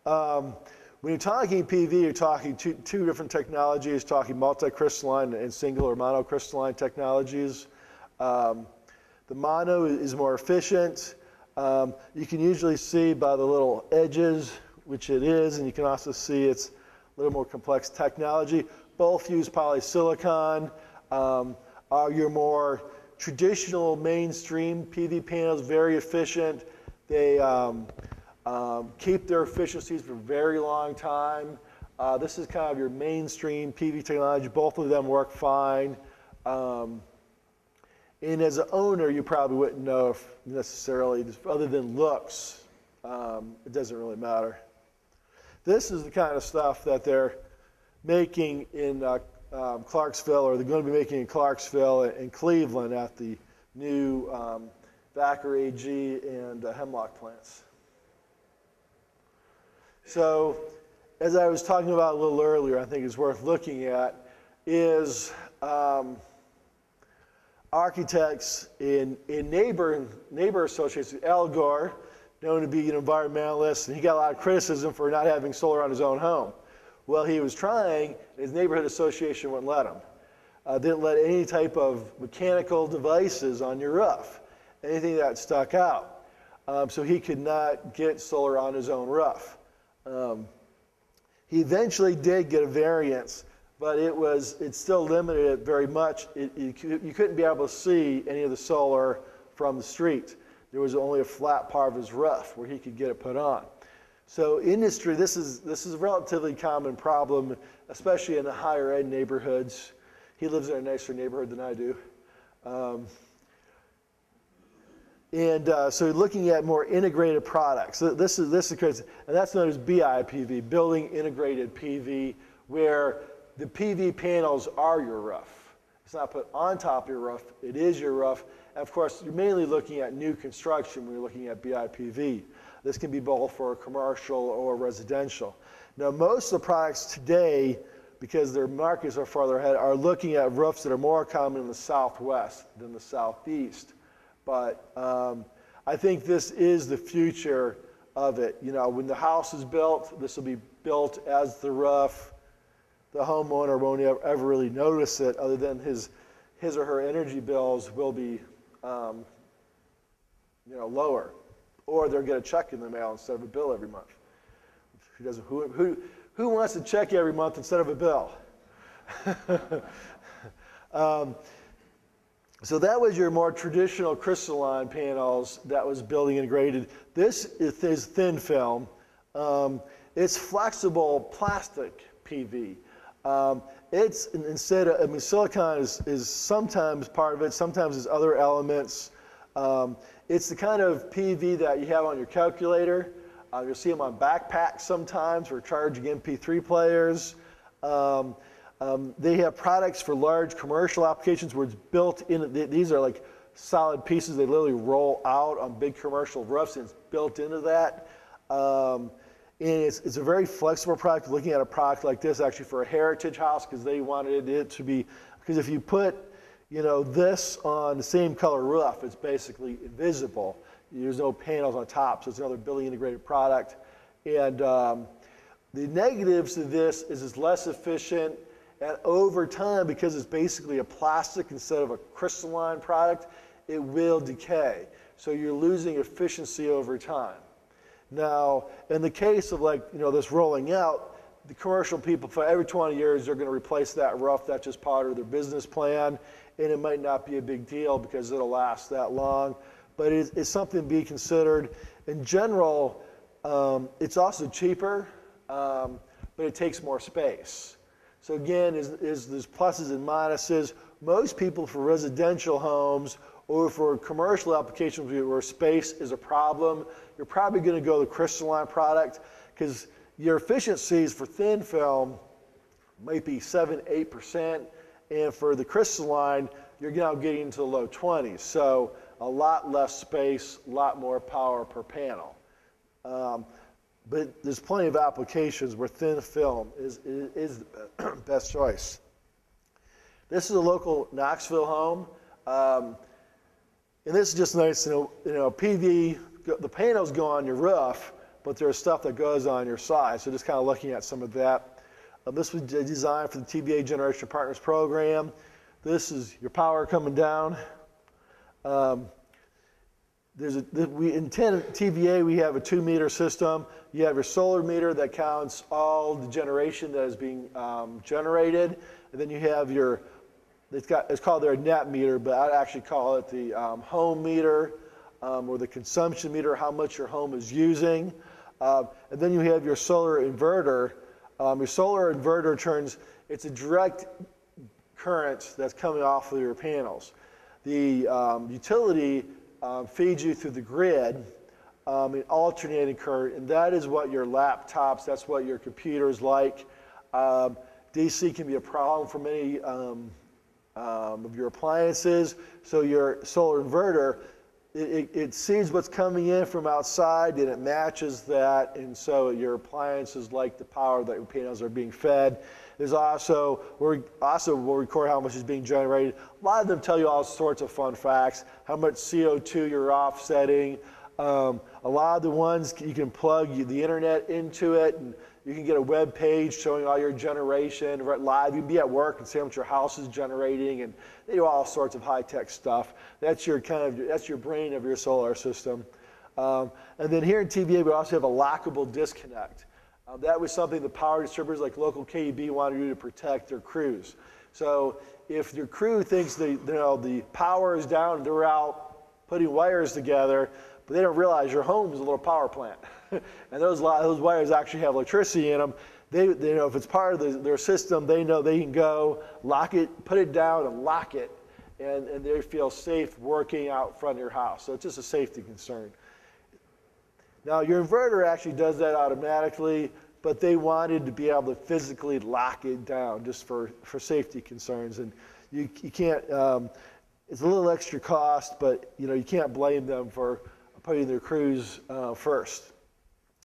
When you're talking PV, you're talking two different technologies, talking multicrystalline and single or monocrystalline technologies. The mono is more efficient. You can usually see by the little edges, which it is, and you can also see it's a little more complex technology. Both use polysilicon. Are your more traditional mainstream PV panels very efficient? They keep their efficiencies for a very long time. This is kind of your mainstream PV technology. Both of them work fine. And as an owner, you probably wouldn't know if necessarily, other than looks, it doesn't really matter. This is the kind of stuff that they're making in Clarksville, or they're going to be making in Clarksville and Cleveland at the new Vacker AG and Hemlock plants. So, as I was talking about a little earlier, I think it's worth looking at is architects in neighbor associations. Al Gore, known to be an environmentalist, and he got a lot of criticism for not having solar on his own home. Well, he was trying, his neighborhood association wouldn't let him. Didn't let any type of mechanical devices on your roof, anything that stuck out. So he could not get solar on his own roof. He eventually did get a variance, but it still limited it very much. You couldn't be able to see any of the solar from the street. There was only a flat part of his roof where he could get it put on. So industry, this is a relatively common problem, especially in the higher end neighborhoods. He lives in a nicer neighborhood than I do. So looking at more integrated products. So this is crazy, and that's known as BIPV, Building Integrated PV, where the PV panels are your roof. It's not put on top of your roof, it is your roof. And of course, you're mainly looking at new construction when you're looking at BIPV. This can be both for commercial or residential. Now, most of the products today, because their markets are farther ahead, are looking at roofs that are more common in the Southwest than the Southeast. But I think this is the future of it. You know, when the house is built, this will be built as the roof. The homeowner won't ever really notice it, other than his or her energy bills will be lower, or they'll get a check in the mail instead of a bill every month. Who wants a check every month instead of a bill? So that was your more traditional crystalline panels that was building integrated. This is thin film. It's flexible plastic PV. It's instead of, I mean, silicon is sometimes part of it, sometimes there's other elements. It's the kind of PV that you have on your calculator. You'll see them on backpacks sometimes for charging MP3 players. They have products for large commercial applications where it's built in. These are like solid pieces. They literally roll out on big commercial roofs, and it's built into that. And it's a very flexible product. Looking at a product like this, actually for a heritage house, because they wanted it to be, because if you put, this on the same color roof, it's basically invisible. There's no panels on top, so it's another building integrated product. And the negatives to this is it's less efficient, and over time, because it's basically a plastic instead of a crystalline product, it will decay. So you're losing efficiency over time. Now, in the case of this rolling out, the commercial people, for every 20 years, they're going to replace that roof. That's just part of their business plan, and it might not be a big deal because it'll last that long. But it's something to be considered. In general, it's also cheaper, but it takes more space. So again, there's pluses and minuses. Most people for residential homes or for commercial applications where space is a problem, you're probably going to go the crystalline product, because your efficiencies for thin film might be 7–8%, and for the crystalline, you're now getting into the low 20s. So a lot less space, a lot more power per panel. But there's plenty of applications where thin film is the best choice. This is a local Knoxville home. And this is just nice, PV, the panels go on your roof, but there's stuff that goes on your side. So just kind of looking at some of that. This was designed for the TVA Generation Partners Program. This is your power coming down. In TVA, we have a 2-meter system. You have your solar meter that counts all the generation that is being generated. And then you have your, it's called their net meter, but I'd actually call it the home meter or the consumption meter, how much your home is using. And then you have your solar inverter. Your solar inverter turns, it's a direct current that's coming off of your panels. The utility feeds you through the grid in alternating current, and that is what your laptops, that's what your computers like. DC can be a problem for many of your appliances, so your solar inverter, it sees what's coming in from outside and it matches that, and so your appliances like the power that your panels are being fed. There's also, we'll record how much is being generated. A lot of them tell you all sorts of fun facts, how much CO2 you're offsetting. A lot of the ones you can plug the internet into it, and you can get a web page showing all your generation live. You can be at work and see how much your house is generating, and they do all sorts of high-tech stuff. That's your that's your brain of your solar system. And then here in TVA, we also have a lockable disconnect. That was something the power distributors like local KEB wanted to do to protect their crews. So if your crew thinks the power is down and they're out putting wires together, but they don't realize your home is a little power plant. And those wires actually have electricity in them. They know if it's part of their system, they know they can go, lock it, put it down and lock it, and they feel safe working out front of your house. So it's just a safety concern. Now, your inverter actually does that automatically, but they wanted to be able to physically lock it down just for safety concerns. And you can't, it's a little extra cost, but you can't blame them for putting their crews first.